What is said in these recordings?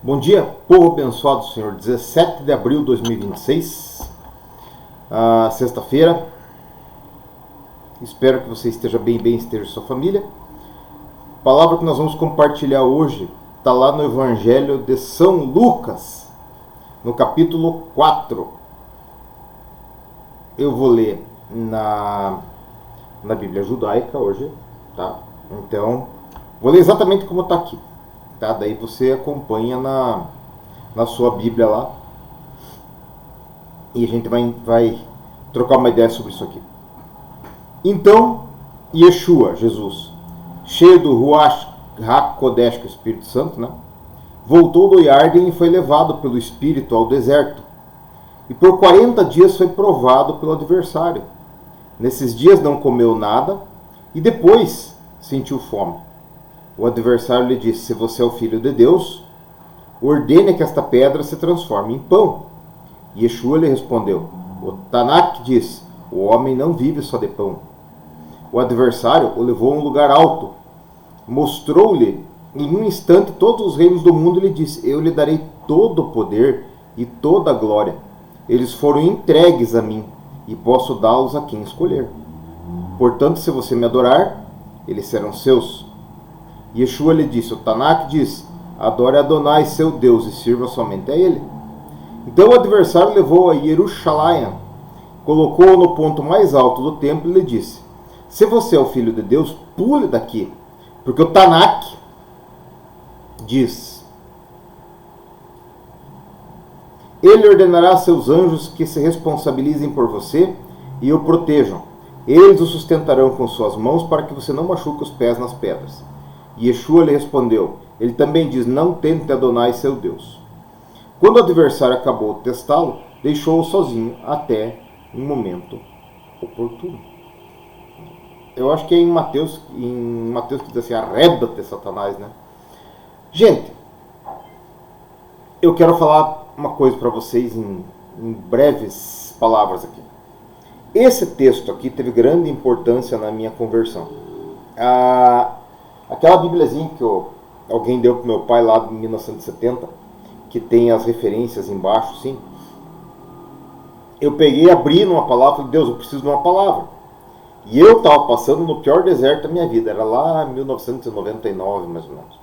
Bom dia, povo abençoado do Senhor. 17 de abril de 2026, sexta-feira. Espero que você esteja bem, esteja sua família. A palavra que nós vamos compartilhar hoje está lá no Evangelho de São Lucas, no capítulo 4. Eu vou ler na Bíblia Judaica hoje, tá? Então, vou ler exatamente como está aqui. Tá? Daí você acompanha na sua Bíblia lá e a gente vai trocar uma ideia sobre isso aqui. Então, Yeshua, Jesus, cheio do Ruach HaKodesh, que é o Espírito Santo, né? Voltou do Yarden e foi levado pelo Espírito ao deserto. E por 40 dias foi provado pelo adversário. Nesses dias não comeu nada e depois sentiu fome. O adversário lhe disse: se você é o Filho de Deus, ordene que esta pedra se transforme em pão. E Yeshua lhe respondeu: o Tanakh diz, o homem não vive só de pão. O adversário o levou a um lugar alto, mostrou-lhe em um instante todos os reinos do mundo e lhe disse: eu lhe darei todo o poder e toda a glória. Eles foram entregues a mim e posso dá-los a quem escolher. Portanto, se você me adorar, eles serão seus. Yeshua lhe disse: o Tanakh diz, adore Adonai seu Deus e sirva somente a ele. Então o adversário levou a Jerusalém, colocou-o no ponto mais alto do templo e lhe disse: se você é o Filho de Deus, pule daqui, porque o Tanakh diz, ele ordenará a seus anjos que se responsabilizem por você e o protejam. Eles o sustentarão com suas mãos para que você não machuque os pés nas pedras. E Yeshua lhe respondeu: ele também diz, não tente Adonai seu Deus. Quando o adversário acabou de testá-lo, deixou-o sozinho até um momento oportuno. Eu acho que é em Mateus que diz assim, arreda-te Satanás, né? Gente, eu quero falar uma coisa para vocês em breves palavras aqui. Esse texto aqui teve grande importância na minha conversão. Aquela bibliazinha que alguém deu pro meu pai lá em 1970, que tem as referências embaixo, sim. Eu peguei, abri numa palavra e falei: Deus, eu preciso de uma palavra. E eu estava passando no pior deserto da minha vida, era lá em 1999, mais ou menos.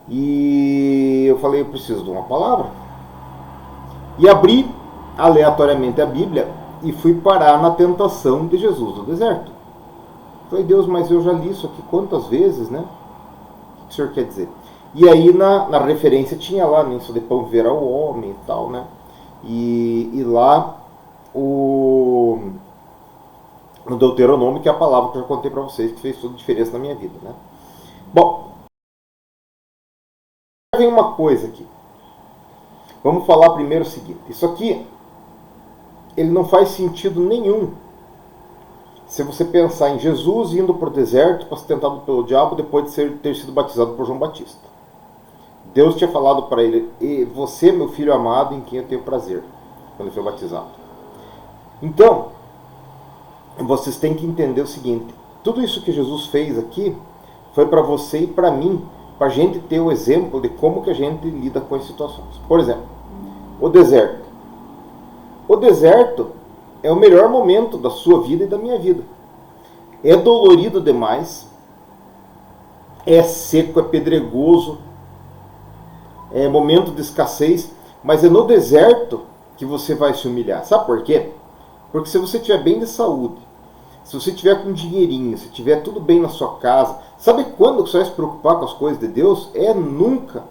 E eu falei: eu preciso de uma palavra. E abri aleatoriamente a Bíblia e fui parar na tentação de Jesus no deserto. Falei: Deus, mas eu já li isso aqui quantas vezes, né? O que o Senhor quer dizer? E aí na referência tinha lá, nem só de pão viverá o homem e tal, né? E lá no Deuteronômio, que é a palavra que eu já contei para vocês, que fez toda a diferença na minha vida, né? Bom, vem uma coisa aqui. Vamos falar primeiro o seguinte: isso aqui, ele não faz sentido nenhum se você pensar em Jesus indo para o deserto para ser tentado pelo diabo depois de ter sido batizado por João Batista. Deus tinha falado para ele: e você, meu filho amado, em quem eu tenho prazer, quando ele foi batizado. Então, vocês têm que entender o seguinte: tudo isso que Jesus fez aqui foi para você e para mim, para a gente ter o exemplo de como que a gente lida com as situações. Por exemplo, o deserto. O deserto é o melhor momento da sua vida e da minha vida. É dolorido demais, é seco, é pedregoso, é momento de escassez, mas é no deserto que você vai se humilhar. Sabe por quê? Porque se você estiver bem de saúde, se você estiver com dinheirinho, se tiver tudo bem na sua casa, sabe quando você vai se preocupar com as coisas de Deus? É nunca.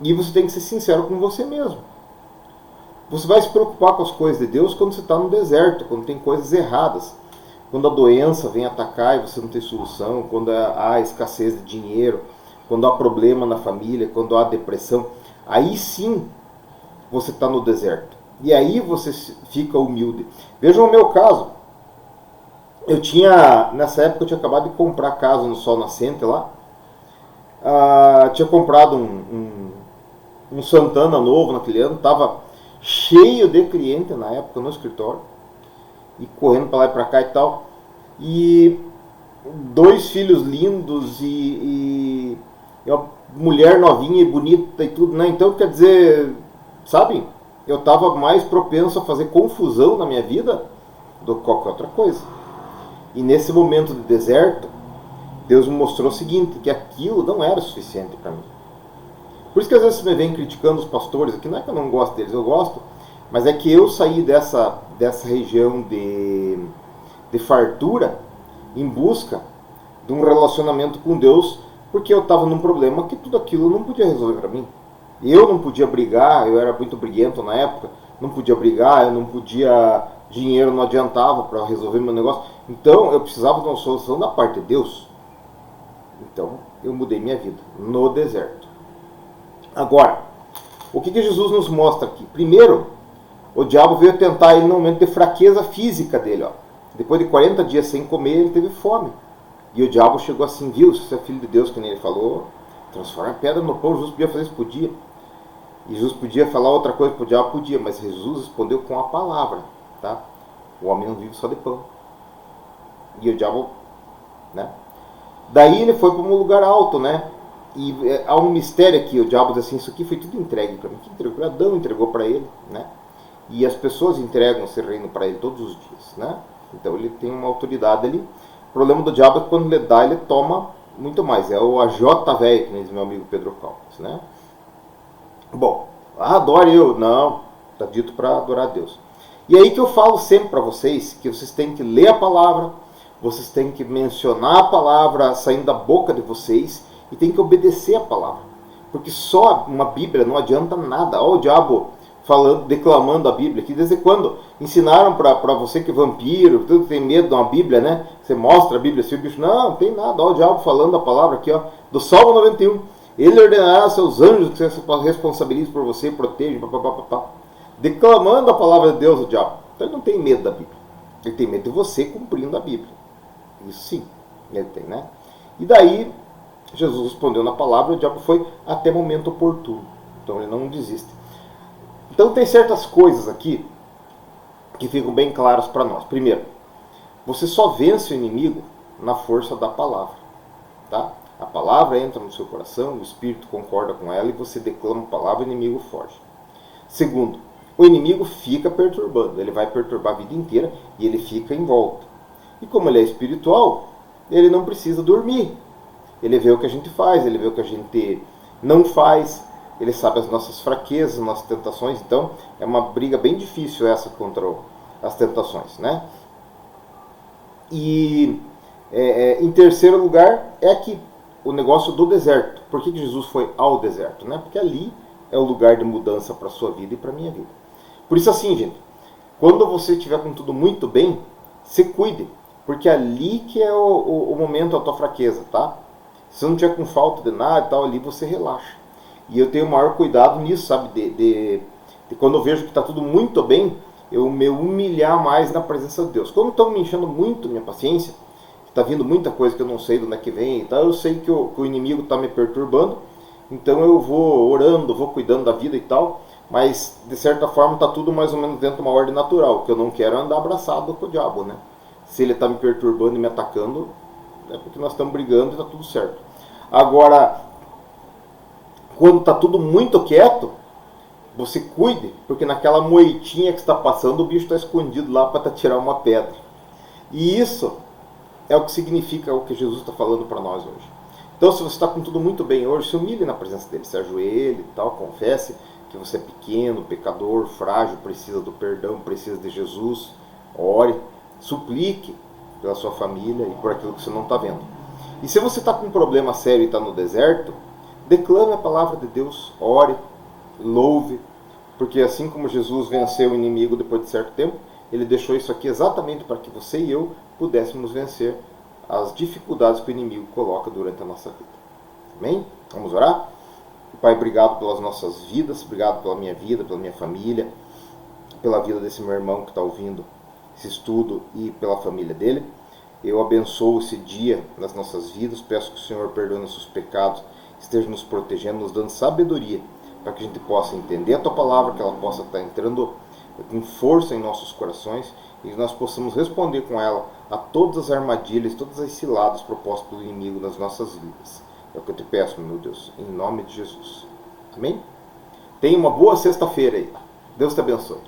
E você tem que ser sincero com você mesmo. Você vai se preocupar com as coisas de Deus quando você está no deserto, quando tem coisas erradas. Quando a doença vem atacar e você não tem solução, quando há escassez de dinheiro, quando há problema na família, quando há depressão. Aí sim você está no deserto. E aí você fica humilde. Vejam o meu caso. Nessa época eu tinha acabado de comprar casa no Sol Nascente lá. Tinha comprado um Santana novo naquele ano, estava cheio de cliente na época no escritório, e correndo para lá e para cá e tal, e 2 filhos lindos e é uma mulher novinha e bonita e tudo, né? Então, quer dizer, sabe? Eu estava mais propenso a fazer confusão na minha vida do que qualquer outra coisa. E nesse momento de deserto, Deus me mostrou o seguinte, que aquilo não era suficiente para mim. Por isso que às vezes você me vem criticando os pastores aqui, não é que eu não gosto deles, eu gosto, mas é que eu saí dessa região de fartura em busca de um relacionamento com Deus, porque eu estava num problema que tudo aquilo não podia resolver para mim. Eu não podia brigar, eu era muito briguento na época, não podia brigar, eu não podia, dinheiro não adiantava para resolver meu negócio. Então eu precisava de uma solução da parte de Deus. Então eu mudei minha vida no deserto. Agora, o que Jesus nos mostra aqui? Primeiro, o diabo veio tentar ele no momento de fraqueza física dele. Ó. Depois de 40 dias sem comer, ele teve fome. E o diabo chegou assim, viu, se você é filho de Deus, que nem ele falou, transforma a pedra no pão. Jesus podia fazer isso? Podia. E Jesus podia falar outra coisa para o diabo? Podia. Mas Jesus respondeu com a palavra. Tá? O homem não vive só de pão. E o diabo, né? Daí ele foi para um lugar alto, né? E há um mistério aqui, o diabo diz assim, isso aqui foi tudo entregue para mim. Que entregou? Adão entregou para ele, né? E as pessoas entregam esse reino para ele todos os dias, né? Então ele tem uma autoridade ali. O problema do diabo é que quando ele dá, ele toma muito mais. É o AJ velho, que diz meu amigo Pedro Caldas, né? Bom, adore eu. Não, está dito para adorar a Deus. E aí que eu falo sempre para vocês, que vocês têm que ler a palavra, vocês têm que mencionar a palavra saindo da boca de vocês e tem que obedecer a palavra. Porque só uma Bíblia não adianta nada. Olha o diabo falando, declamando a Bíblia, que desde quando ensinaram para você que é vampiro, tudo tem medo de uma Bíblia, né? Você mostra a Bíblia, assim, o bicho, não tem nada. Olha o diabo falando a palavra aqui, ó, do Salmo 91. Ele ordenará aos seus anjos que se responsabilizem por você, protejam, papapá. Declamando a palavra de Deus, o diabo. Então ele não tem medo da Bíblia. Ele tem medo de você cumprindo a Bíblia. Isso sim, ele tem, né? E daí, Jesus respondeu na palavra, o diabo foi até momento oportuno. Então ele não desiste. Então tem certas coisas aqui que ficam bem claras para nós. Primeiro, você só vence o inimigo na força da palavra. Tá? A palavra entra no seu coração, o Espírito concorda com ela e você declama a palavra e o inimigo foge. Segundo, o inimigo fica perturbando. Ele vai perturbar a vida inteira e ele fica em volta. E como ele é espiritual, ele não precisa dormir. Ele vê o que a gente faz, ele vê o que a gente não faz, ele sabe as nossas fraquezas, as nossas tentações. Então, é uma briga bem difícil essa contra as tentações, né? E em terceiro lugar, é aqui, o negócio do deserto. Por que Jesus foi ao deserto? Né? Porque ali é o lugar de mudança para a sua vida e para a minha vida. Por isso assim, gente, quando você estiver com tudo muito bem, se cuide. Porque ali que é o momento da tua fraqueza, tá? Se você não tiver com falta de nada e tal, ali você relaxa. E eu tenho o maior cuidado nisso, sabe? De quando eu vejo que está tudo muito bem, eu me humilhar mais na presença de Deus. Quando estão me enchendo muito minha paciência, está vindo muita coisa que eu não sei de onde é que vem, então eu sei que o inimigo está me perturbando, então eu vou orando, vou cuidando da vida e tal, mas de certa forma está tudo mais ou menos dentro de uma ordem natural, que eu não quero andar abraçado com o diabo, né? Se ele está me perturbando e me atacando, é porque nós estamos brigando e está tudo certo. Agora, quando está tudo muito quieto, você cuide, porque naquela moitinha que está passando, o bicho está escondido lá para tirar uma pedra. E isso é o que significa o que Jesus está falando para nós hoje. Então, se você está com tudo muito bem hoje, se humilhe na presença dele, se ajoelhe e tal, confesse que você é pequeno, pecador, frágil, precisa do perdão, precisa de Jesus, ore, suplique pela sua família e por aquilo que você não está vendo. E se você está com um problema sério e está no deserto, declame a palavra de Deus, ore, louve, porque assim como Jesus venceu o inimigo depois de certo tempo, ele deixou isso aqui exatamente para que você e eu pudéssemos vencer as dificuldades que o inimigo coloca durante a nossa vida. Amém? Vamos orar? Pai, obrigado pelas nossas vidas, obrigado pela minha vida, pela minha família, pela vida desse meu irmão que está ouvindo esse estudo e pela família dele. Eu abençoo esse dia nas nossas vidas, peço que o Senhor perdoe nossos pecados, esteja nos protegendo, nos dando sabedoria, para que a gente possa entender a Tua Palavra, que ela possa estar entrando com força em nossos corações e nós possamos responder com ela a todas as armadilhas, todas as ciladas propostas pelo inimigo nas nossas vidas. É o que eu te peço, meu Deus, em nome de Jesus. Amém? Tenha uma boa sexta-feira aí. Deus te abençoe.